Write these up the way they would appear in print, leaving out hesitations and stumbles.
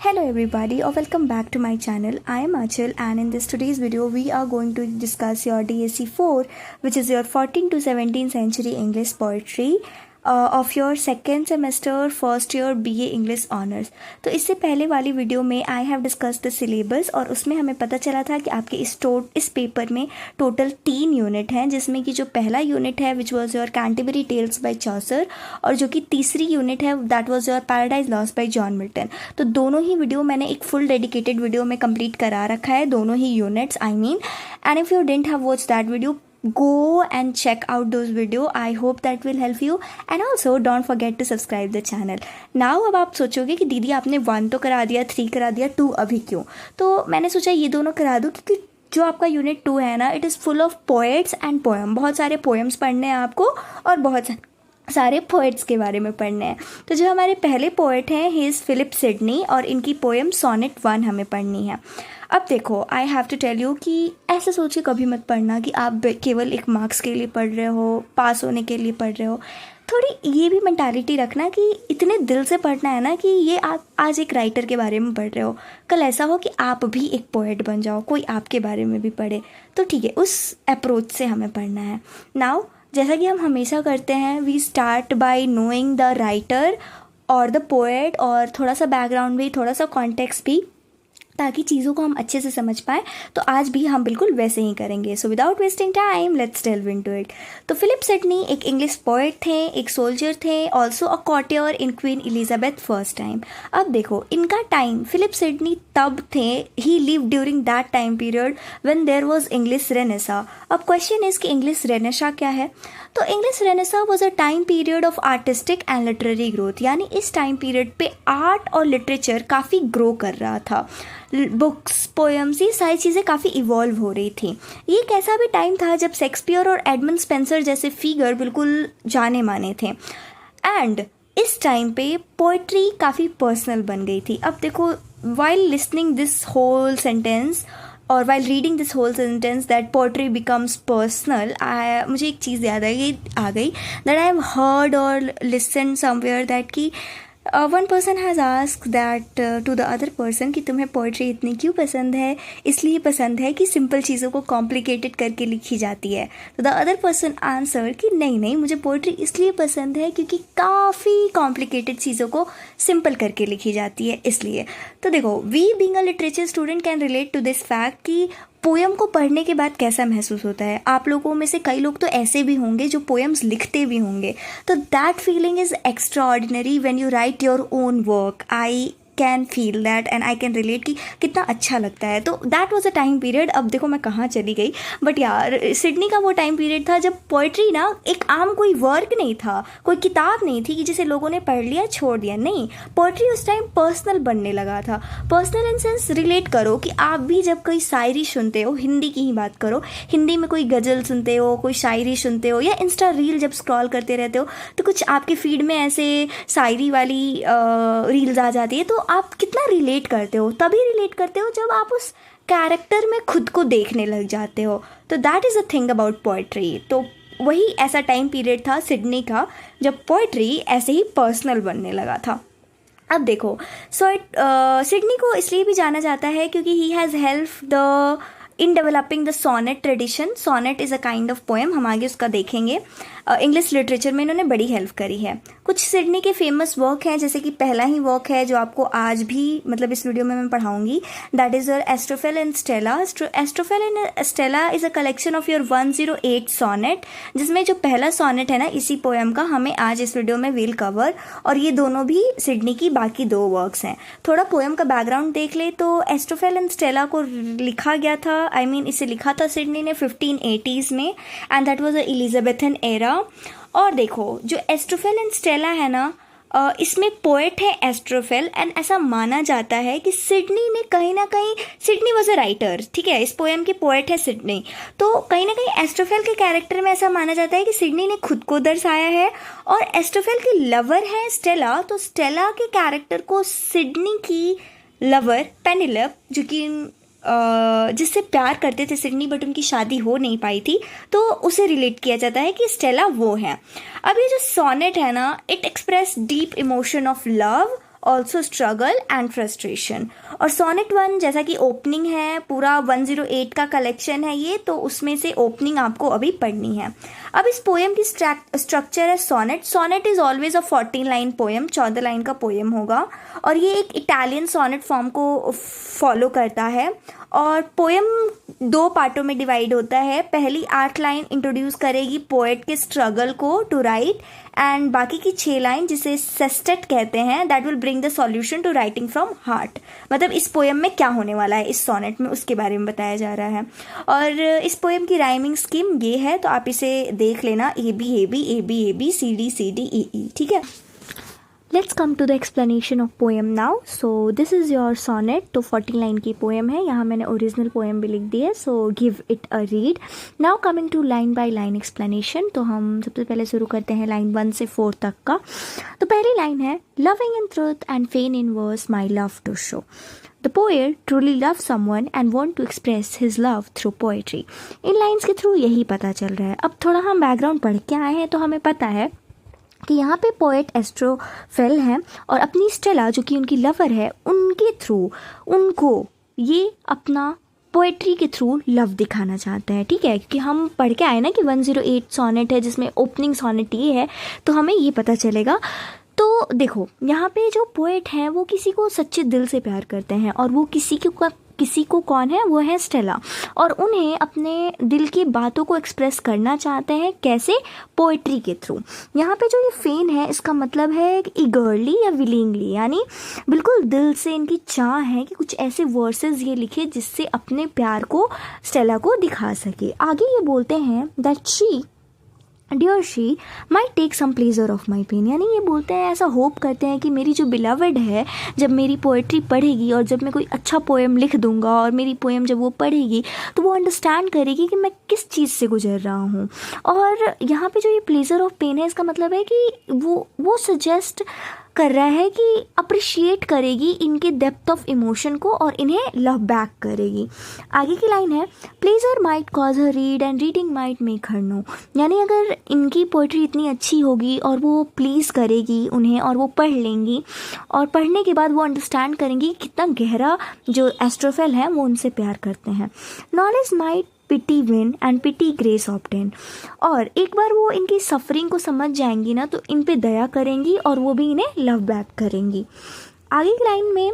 Hello everybody or welcome back to my channel. I am Achal and in this today's video we are going to discuss your DSC 4 which is your 14th to 17th century English poetry of your second semester first year BA English Honors. तो इससे पहले वाली video में I have discuss the syllabus और उसमें हमें पता चला था कि आपके इस पेपर में टोटल 3 यूनिट हैं, जिसमें कि जो पहला यूनिट है which was your Canterbury Tales by Chaucer और जो कि तीसरी यूनिट है that was your Paradise Lost by John Milton. तो दोनों ही वीडियो मैंने एक फुल डेडिकेटेड वीडियो में कंप्लीट करा रखा है, दोनों ही units I mean. And if you didn't have watch that video, go and check out those video. I hope that will help you and also don't forget to subscribe the channel. Now अब आप सोचोगे कि दीदी आपने 1 तो करा दिया, 3 करा दिया, 2 अभी क्यों? तो मैंने सोचा ये दोनों करा दूँ क्योंकि जो आपका यूनिट 2 है ना, it is full of poets and poem. बहुत सारे पोएम्स पढ़ने हैं आपको और बहुत सारे पोएट्स के बारे में पढ़ने हैं. तो जो हमारे पहले पोएट हैं ही इज़ फिलिप सिडनी और इनकी पोएम सोनेट 1 हमें पढ़नी है. अब देखो, I have to tell you कि ऐसे सोचिए कभी मत पढ़ना कि आप केवल एक मार्क्स के लिए पढ़ रहे हो, पास होने के लिए पढ़ रहे हो. थोड़ी ये भी मेंटालिटी रखना कि इतने दिल से पढ़ना है ना कि ये आप आज एक राइटर के बारे में पढ़ रहे हो, कल ऐसा हो कि आप भी एक पोएट बन जाओ, कोई आपके बारे में भी पढ़े. तो ठीक है, उस अप्रोच से हमें पढ़ना है. नाउ जैसा कि हम हमेशा करते हैं, we start by knowing the writer और द पोएट और थोड़ा सा बैकग्राउंड भी, थोड़ा सा कॉन्टेक्स्ट भी, ताकि चीज़ों को हम अच्छे से समझ पाएँ. तो आज भी हम बिल्कुल वैसे ही करेंगे. So without wasting time let's delve into it. तो फिलिप सिडनी एक इंग्लिश पोएट थे, एक सोल्जर थे, also a courtier in Queen Elizabeth first time. अब देखो, इनका टाइम, फिलिप सिडनी तब थे, he live during that time period when there was English renaissance. अब क्वेश्चन इज़ कि इंग्लिश रेनेसा क्या है? तो English renaissance was a time period of artistic and literary growth. यानी इस टाइम पीरियड पे आर्ट और लिटरेचर काफ़ी ग्रो कर रहा था. बुक्स, पोएम्स, ये सारी चीज़ें काफ़ी इवॉल्व हो रही थी. ये एक ऐसा भी टाइम था जब शेक्सपियर और एडमंड स्पेंसर जैसे फिगर बिल्कुल जाने माने थे. एंड इस टाइम पे पोइट्री काफ़ी पर्सनल बन गई थी. अब देखो, while listening this whole sentence और while reading this whole sentence that poetry becomes personal, मुझे एक चीज़ याद आ गई दैट आई हैव हर्ड और लिसन समवेयर दैट कि one person has ask that to the other person कि तुम्हें पोइट्री इतनी क्यों पसंद है? इसलिए पसंद है कि सिंपल चीज़ों को कॉम्प्लिकेटेड करके लिखी जाती है. तो द अदर पर्सन आंसर कि नहीं, मुझे पोइट्री इसलिए पसंद है क्योंकि काफ़ी कॉम्प्लिकेटेड चीज़ों को सिंपल करके लिखी जाती है, इसलिए. तो देखो, we being a literature student can relate to this fact कि पोएम को पढ़ने के बाद कैसा महसूस होता है. आप लोगों में से कई लोग तो ऐसे भी होंगे जो पोएम्स लिखते भी होंगे. तो that feeling is extra ordinary when you right your own work. I can feel that and I can relate कि कितना अच्छा लगता है. तो that was a time period. अब देखो मैं कहाँ चली गई, बट यार सिडनी का वो टाइम पीरियड था जब पोइट्री ना एक आम कोई वर्क नहीं था, कोई किताब नहीं थी कि जिसे लोगों ने पढ़ लिया छोड़ दिया. नहीं, पोइट्री उस टाइम पर्सनल बनने लगा था. पर्सनल इन सेंस, रिलेट करो कि आप भी जब कोई शायरी सुनते हो, हिंदी की ही बात करो, हिंदी में कोई गज़ल सुनते हो, कोई शायरी सुनते हो, या इंस्टा रील जब स्क्रॉल करते रहते हो तो कुछ आपके फीड में ऐसे शायरी वाली रील्स आ जाती है. तो आप कितना रिलेट करते हो? तभी रिलेट करते हो जब आप उस कैरेक्टर में खुद को देखने लग जाते हो. तो that is a thing about poetry. तो वही ऐसा टाइम पीरियड था सिडनी का जब पोइट्री ऐसे ही पर्सनल बनने लगा था. अब देखो, सिडनी को इसलिए भी जाना जाता है क्योंकि he has help the in developing the sonnet tradition. Sonnet is a kind of poem, हम आगे उसका देखेंगे. इंग्लिश लिटरेचर में इन्होंने बड़ी हेल्प करी है. कुछ सिडनी के फेमस वर्क हैं, जैसे कि पहला ही वर्क है जो आपको आज भी मतलब इस वीडियो में मैं पढ़ाऊंगी, that is your Astrophel and Stella. Astrophel and Stella is a collection of your 108 sonnet, जिसमें जो पहला सोनेट है ना इसी पोएम का हमें आज इस वीडियो में विल कवर. और ये दोनों भी सिडनी की बाकी 2 वर्क्स हैं. थोड़ा पोएम का बैकग्राउंड देख ले तो एस्ट्रोफेल एंड स्टेला को लिखा गया था, इसे लिखा था सिडनी ने 1580s में, and that was a Elizabethan era. और देखो, जो एस्ट्रोफेल एंड स्टेला है ना, इसमें पोएट है एस्ट्रोफेल, एंड ऐसा माना जाता है कि सिडनी ने कहीं ना कहीं, सिडनी वॉज अ राइटर, ठीक है, इस पोएम के पोएट है सिडनी. तो कहीं ना कहीं एस्ट्रोफेल के कैरेक्टर में ऐसा माना जाता है कि सिडनी ने खुद को दर्शाया है. और एस्ट्रोफेल की लवर है स्टेला, तो स्टेला के कैरेक्टर को सिडनी की लवर पेनिलप, जो कि जिससे प्यार करते थे सिडनी बट उनकी शादी हो नहीं पाई थी, तो उसे रिलेट किया जाता है कि स्टेला वो है. अब ये जो सोनेट है ना, it express deep emotion of love also struggle and frustration. और सोनेट 1 जैसा कि ओपनिंग है, पूरा 108 का कलेक्शन है ये, तो उसमें से ओपनिंग आपको अभी पढ़नी है। अब इस पोएम की स्ट्रक्चर है sonnet. Sonnet is always a 14 line poem, 14 line का पोएम होगा, और ये एक इटालियन सोनेट फॉर्म को फॉलो करता है। और पोएम 2 पार्टों में डिवाइड होता है। पहली 8 लाइन इंट्रोड्यूस करेगी पोएट के स्ट्रगल को टू राइट, एंड बाकी की 6 लाइन, जिसे सेस्टेट कहते हैं, that will bring the solution to writing from heart. मतलब इस पोएम में क्या होने वाला है इस सोनेट में, उसके बारे में बताया जा रहा है। और इस पोएम की राइमिंग स्कीम ये है, तो आप इसे देख लेना, A B A B A B A B C D C D E E, ठीक है। Let's come to the explanation of poem now. So this is your sonnet. तो 14 लाइन की पोएम है, यहाँ मैंने ओरिजिनल पोएम भी लिख दी है, so give it a read. Now coming to line by line explanation. तो हम सबसे पहले शुरू करते हैं लाइन 1 से 4 तक का। तो पहली लाइन है, loving in truth and fain in verse my love to show. The poet truly loves someone and want to express his love through poetry. In lines के थ्रू यही पता चल रहा है। अब थोड़ा हम बैकग्राउंड पढ़ के आए हैं, तो हमें पता है कि यहाँ पे पोएट एस्ट्रोफेल हैं, और अपनी स्टेला जो कि उनकी लवर है, उनके थ्रू उनको ये अपना पोएट्री के थ्रू लव दिखाना चाहते हैं, ठीक है। क्योंकि हम पढ़ के आए ना कि 108 सोनेट है, जिसमें ओपनिंग सोनेट ये है, तो हमें ये पता चलेगा। तो देखो, यहाँ पे जो पोएट हैं वो किसी को सच्चे दिल से प्यार करते हैं, और वो किसी को कौन है, वो है स्टेला, और उन्हें अपने दिल की बातों को एक्सप्रेस करना चाहते हैं, कैसे, पोएट्री के थ्रू। यहाँ पे जो ये फेन है, इसका मतलब है ईगरली या विलिंगली, यानी बिल्कुल दिल से इनकी चाह है कि कुछ ऐसे वर्सेस ये लिखे जिससे अपने प्यार को स्टेला को दिखा सके। आगे ये बोलते हैं that she dear she might take some pleasure of my pain, यानी ये बोलते हैं, ऐसा होप करते हैं कि मेरी जो बिलवड है, जब मेरी पोएट्री पढ़ेगी और जब मैं कोई अच्छा पोएम लिख दूंगा और मेरी पोएम जब वो पढ़ेगी, तो वो अंडरस्टैंड करेगी कि मैं किस चीज़ से गुजर रहा हूँ। और यहाँ पे जो ये प्लेजर ऑफ पेन है, इसका मतलब है कि वो सजेस्ट कर रहा है कि अप्रिशिएट करेगी इनके डेप्थ ऑफ इमोशन को और इन्हें लव बैक करेगी। आगे की लाइन है, pleasure might cause her read and reading might make her know, यानी अगर इनकी पोइट्री इतनी अच्छी होगी और वो प्लीज़ करेगी उन्हें, और वो पढ़ लेंगी, और पढ़ने के बाद वो अंडरस्टैंड करेंगी कि कितना गहरा जो एस्ट्रोफेल है वो उनसे प्यार करते हैं। Knowledge might pity win and pity grace obtain, और एक बार वो इनकी सफरिंग को समझ जाएंगी ना, तो इन पे दया करेंगी और वो भी इन्हें लव बैक करेंगी। आगे की लाइन में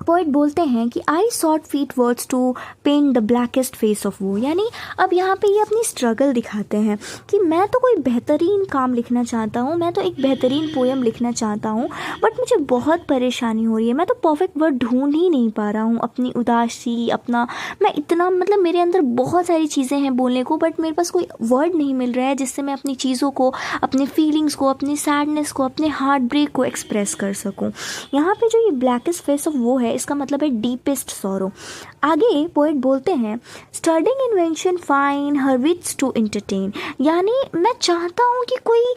पोएट बोलते हैं कि I sought fit words to paint the blackest face of woe, यानी अब यहाँ पे ये अपनी स्ट्रगल दिखाते हैं कि मैं तो कोई बेहतरीन काम लिखना चाहता हूँ, मैं तो एक बेहतरीन पोएम लिखना चाहता हूँ, बट मुझे बहुत परेशानी हो रही है, मैं तो परफेक्ट वर्ड ढूंढ ही नहीं पा रहा हूँ। अपनी उदासी, अपना मैं इतना, मतलब मेरे अंदर बहुत सारी चीज़ें हैं बोलने को, बट मेरे पास कोई वर्ड नहीं मिल रहा है जिससे मैं अपनी चीज़ों को, अपने फीलिंग्स को, अपनी सैडनेस को, अपने हार्ट ब्रेक को एक्सप्रेस कर सकूँ। यहाँ पे जो ये ब्लैकेस्ट फेस ऑफ वो है, इसका मतलब है डीपेस्ट सॉरो। आगे पोएट बोलते हैं studying invention fine her wits to entertain, यानी मैं चाहता हूँ कि कोई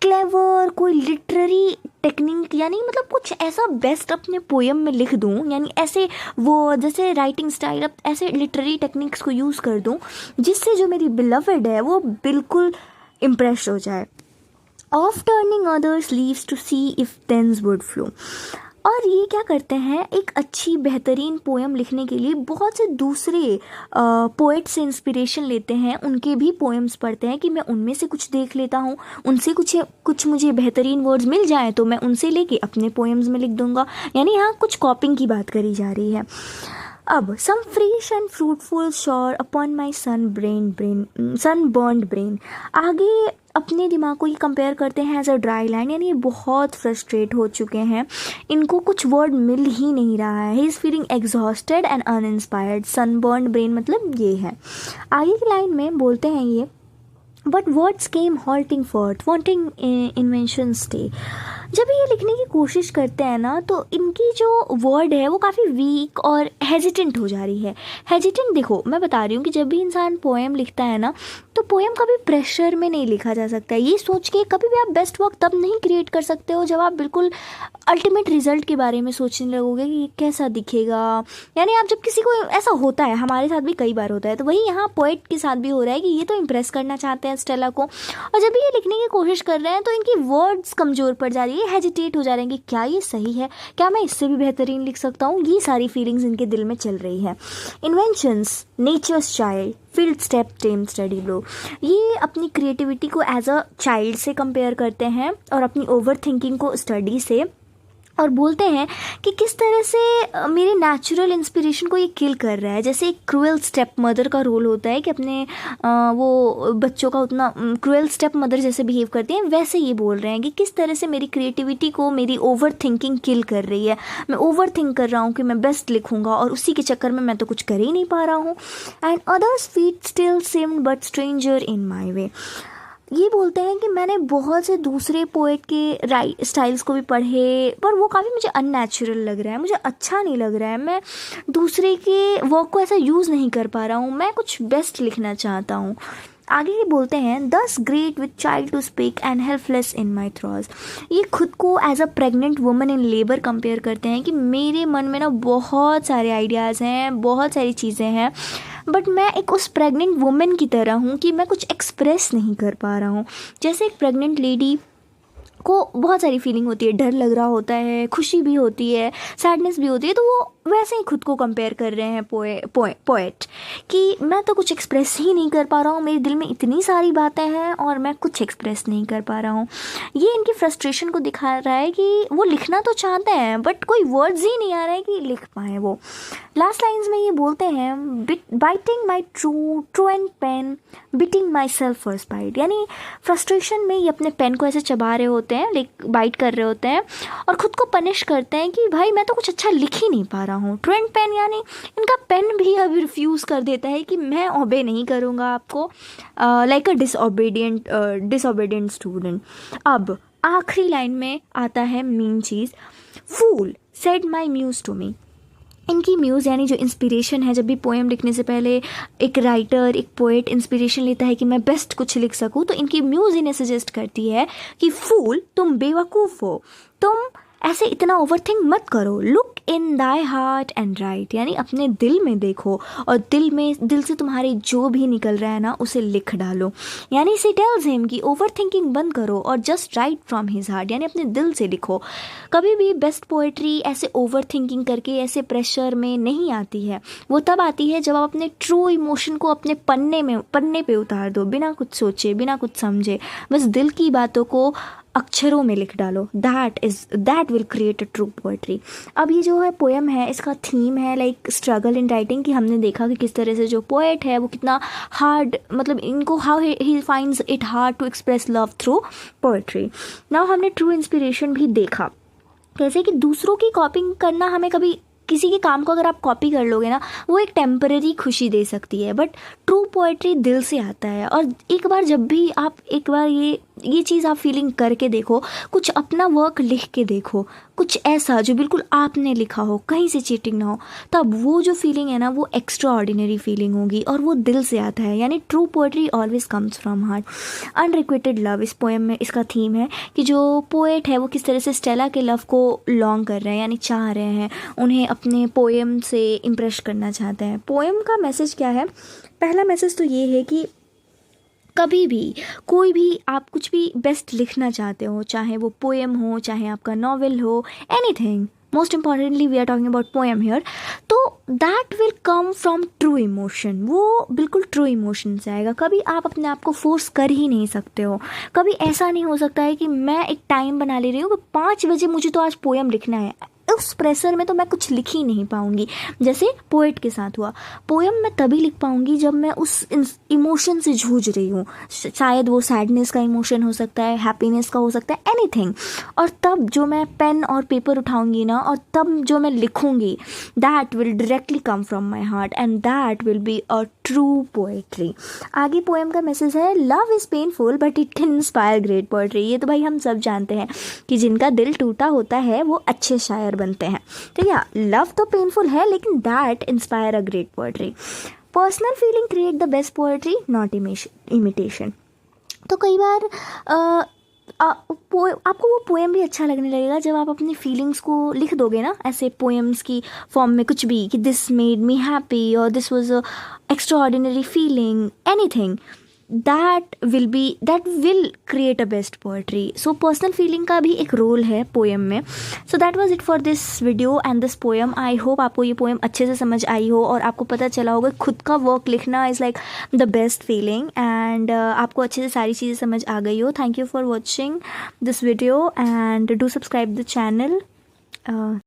क्लेवर, कोई लिटरेरी टेक्निक, यानी मतलब कुछ ऐसा बेस्ट अपने पोएम में लिख दूँ, यानी ऐसे वो जैसे राइटिंग स्टाइल, अब ऐसे लिटरेरी टेक्निक्स को यूज़ कर दूँ जिससे जो मेरी बिलवड है वो बिल्कुल इम्प्रेस हो जाए। Oft turning others leaves to see if pens would flow, और ये क्या करते हैं, एक अच्छी बेहतरीन पोएम लिखने के लिए बहुत से दूसरे पोएट से इंस्पिरेशन लेते हैं, उनके भी पोएम्स पढ़ते हैं कि मैं उनमें से कुछ देख लेता हूँ, उनसे कुछ मुझे बेहतरीन वर्ड्स मिल जाएं तो मैं उनसे लेके अपने पोएम्स में लिख दूंगा, यानी यहाँ कुछ कॉपिंग की बात करी जा रही है। अब सम फ्रेश एंड फ्रूटफुल शोर अपॉन माई सनबर्न्ड ब्रेन, आगे अपने दिमाग को ये कंपेयर करते हैं एज अ ड्राई लैंड, यानी ये बहुत फ्रस्ट्रेट हो चुके हैं, इनको कुछ वर्ड मिल ही नहीं रहा है। He is feeling exhausted and uninspired, sunburned brain मतलब ये है। आगे की लाइन में बोलते हैं ये, but words came halting forth wanting invention stay, जब ये लिखने की कोशिश करते हैं ना, तो इनकी जो वर्ड है वो काफ़ी वीक और हेजिटेंट हो जा रही है। हेजिटेंट, देखो मैं बता रही हूँ कि जब भी इंसान पोएम लिखता है ना, तो पोएम कभी प्रेशर में नहीं लिखा जा सकता है। ये सोच के कभी भी आप बेस्ट वर्क तब नहीं क्रिएट कर सकते हो जब आप बिल्कुल अल्टीमेट रिजल्ट के बारे में सोचने लगोगे कि ये कैसा दिखेगा, यानी आप जब किसी को, ऐसा होता है हमारे साथ भी कई बार होता है, तो वही यहाँ पोएट के साथ भी हो रहा है कि ये तो इम्प्रेस करना चाहते हैं स्टेला को, और जब भी ये लिखने की कोशिश कर रहे हैं तो इनकी वर्ड्स कमज़ोर पड़ जा रही है, ये हेजिटेट हो जा रहे हैं कि क्या ये सही है, क्या मैं इससे भी बेहतरीन लिख सकता हूँ। ये सारी फीलिंग्स इनके दिल में चल रही है। Inventions, nature's child, field step dame study blow, ये अपनी क्रिएटिविटी को एज अ चाइल्ड से कंपेयर करते हैं और अपनी ओवर थिंकिंग को स्टडी से, और बोलते हैं कि किस तरह से मेरे नेचुरल इंस्पिरेशन को ये किल कर रहा है। जैसे एक क्रूएल स्टेप मदर का रोल होता है कि अपने वो बच्चों का उतना क्रूएल स्टेप मदर जैसे बिहेव करती हैं, वैसे ये बोल रहे हैं कि किस तरह से मेरी क्रिएटिविटी को मेरी ओवर थिंकिंग किल कर रही है। मैं ओवर थिंक कर रहा हूँ कि मैं बेस्ट लिखूँगा और उसी के चक्कर में मैं तो कुछ कर ही नहीं पा रहा हूँ। And others feet still seemed but stranger in my way, ये बोलते हैं कि मैंने बहुत से दूसरे पोएट के स्टाइल्स को भी पढ़े, पर वो काफ़ी मुझे अननेचुरल लग रहा है, मुझे अच्छा नहीं लग रहा है, मैं दूसरे के वर्क को ऐसा यूज़ नहीं कर पा रहा हूँ, मैं कुछ बेस्ट लिखना चाहता हूँ। आगे ये बोलते हैं thus great with child to speak and helpless in my throes, ये खुद को as a pregnant woman in labour compare करते हैं कि मेरे मन में ना बहुत सारे आइडियाज़ हैं, बहुत सारी चीज़ें हैं, बट मैं एक उस प्रेग्नेंट वुमेन की तरह हूँ कि मैं कुछ एक्सप्रेस नहीं कर पा रहा हूँ। जैसे एक प्रेग्नेंट लेडी को बहुत सारी फीलिंग होती है, डर लग रहा होता है, खुशी भी होती है, सैडनेस भी होती है, तो वो वैसे ही खुद को कंपेयर कर रहे हैं पोएट कि मैं तो कुछ एक्सप्रेस ही नहीं कर पा रहा हूँ, मेरे दिल में इतनी सारी बातें हैं और मैं कुछ एक्सप्रेस नहीं कर पा रहा हूँ। ये इनकी फ्रस्ट्रेशन को दिखा रहा है कि वो लिखना तो चाहते हैं बट कोई वर्ड्स ही नहीं आ रहा है कि लिख पाए वो। लास्ट लाइन्स में ये बोलते हैं biting my true and pen beating myself first bite, यानी फ्रस्ट्रेशन में ये अपने पेन को ऐसे चबा रहे होते हैं, बाइट कर रहे होते हैं और ख़ुद को पनिश करते हैं कि भाई मैं तो कुछ अच्छा लिख ही नहीं पा रहा हूँ। ट्रू एंड पेन यानी इनका पेन भी अब रिफ्यूज़ कर देता है कि मैं ओबे नहीं करूँगा आपको, लाइक अ डिसओबीडियंट स्टूडेंट। अब आखिरी लाइन में आता है मेन चीज़, fool said my muse to me. इनकी म्यूज़ यानी जो इंस्पिरेशन है, जब भी पोएम लिखने से पहले एक राइटर, एक पोएट इंस्पिरेशन लेता है कि मैं बेस्ट कुछ लिख सकूं, तो इनकी म्यूज़ इन्हें सजेस्ट करती है कि फूल तुम बेवकूफ़ हो, तुम ऐसे इतना ओवरथिंक मत करो, look in thy heart and right, यानी अपने दिल में देखो और दिल से तुम्हारे जो भी निकल रहा है ना उसे लिख डालो। यानी सी टेल्स हिम कि ओवर थिंकिंग बंद करो और just right from his heart, यानी अपने दिल से लिखो। कभी भी बेस्ट पोएट्री ऐसे ओवर थिंकिंग करके ऐसे प्रेशर में नहीं आती है, वो तब आती है जब आप अपने ट्रू इमोशन को अपने पन्ने पे उतार दो, बिना कुछ सोचे, बिना कुछ समझे, बस दिल की बातों को अक्षरों में लिख डालो। That will create a true poetry. अब ये जो है पोएम है, इसका थीम है लाइक स्ट्रगल इन राइटिंग, कि हमने देखा कि किस तरह से जो पोएट है वो कितना हार्ड, मतलब इनको how he finds it hard to express love through poetry. Now हमने ट्रू इंस्पिरेशन भी देखा, कैसे कि दूसरों की कॉपिंग करना, हमें कभी किसी के काम को अगर आप कॉपी कर लोगे ना, वो एक टेम्पररी खुशी दे सकती है, बट ट्रू पोएट्री दिल से आता है। और एक बार जब भी आप ये चीज़ आप फीलिंग करके देखो, कुछ अपना वर्क लिख के देखो, कुछ ऐसा जो बिल्कुल आपने लिखा हो, कहीं से चीटिंग ना हो, तब वो जो फीलिंग है ना वो एक्स्ट्रा ऑर्डिनरी फीलिंग होगी और वो दिल से आता है। यानी true poetry always comes from heart. Unrequited love इस पोएम में इसका थीम है कि जो पोएट है वो किस तरह से स्टेला के लव को लॉन्ग कर रहे हैं, यानी चाह रहे हैं, उन्हें अपने पोएम से इम्प्रेस करना चाहते हैं। पोएम का मैसेज क्या है? पहला मैसेज तो ये है कि कभी भी कोई भी आप कुछ भी बेस्ट लिखना चाहते हो, चाहे वो पोएम हो, चाहे आपका नॉवेल हो, anything, most importantly we are talking about poem here, तो that will come from true emotion. वो बिल्कुल ट्रू इमोशन से आएगा। कभी आप अपने आप को फोर्स कर ही नहीं सकते हो। कभी ऐसा नहीं हो सकता है कि मैं एक टाइम बना ले रही हूँ कि 5 बजे मुझे तो आज पोएम लिखना है, उस प्रेशर में तो मैं कुछ लिख ही नहीं पाऊँगी। जैसे पोएट के साथ हुआ, पोएम मैं तभी लिख पाऊँगी जब मैं उस इमोशन से जूझ रही हूँ। शायद वो सैडनेस का इमोशन हो सकता है, हैप्पीनेस का हो सकता है, एनीथिंग। और तब जो मैं पेन और पेपर उठाऊँगी ना, और तब जो मैं लिखूँगी, that will directly come from my heart and that will be a true poetry. आगे पोएम का मैसेज है, love is painful but it can inspire great poetry. ये तो भाई हम सब जानते हैं कि जिनका दिल टूटा होता है वो अच्छे शायर बनते हैं। तो या लव तो पेनफुल है लेकिन that inspire a great poetry. Personal feeling create the best poetry, not imitation. तो कई बार आपको वो पोएम भी अच्छा लगने लगेगा जब आप अपनी फीलिंग्स को लिख दोगे ना, ऐसे पोएम्स की फॉर्म में, कुछ भी कि दिस मेड मी हैप्पी और this was a extra ordinary feeling, anything. that will create a best poetry. So personal feeling का भी एक रोल है पोएम में. So that was it for this video and this poem. I hope आपको ये poem अच्छे से समझ आई हो और आपको पता चला होगा खुद का वर्क लिखना is like the best feeling, and आपको अच्छे से सारी चीज़ें समझ आ गई हो. Thank you for watching this video and do subscribe the channel.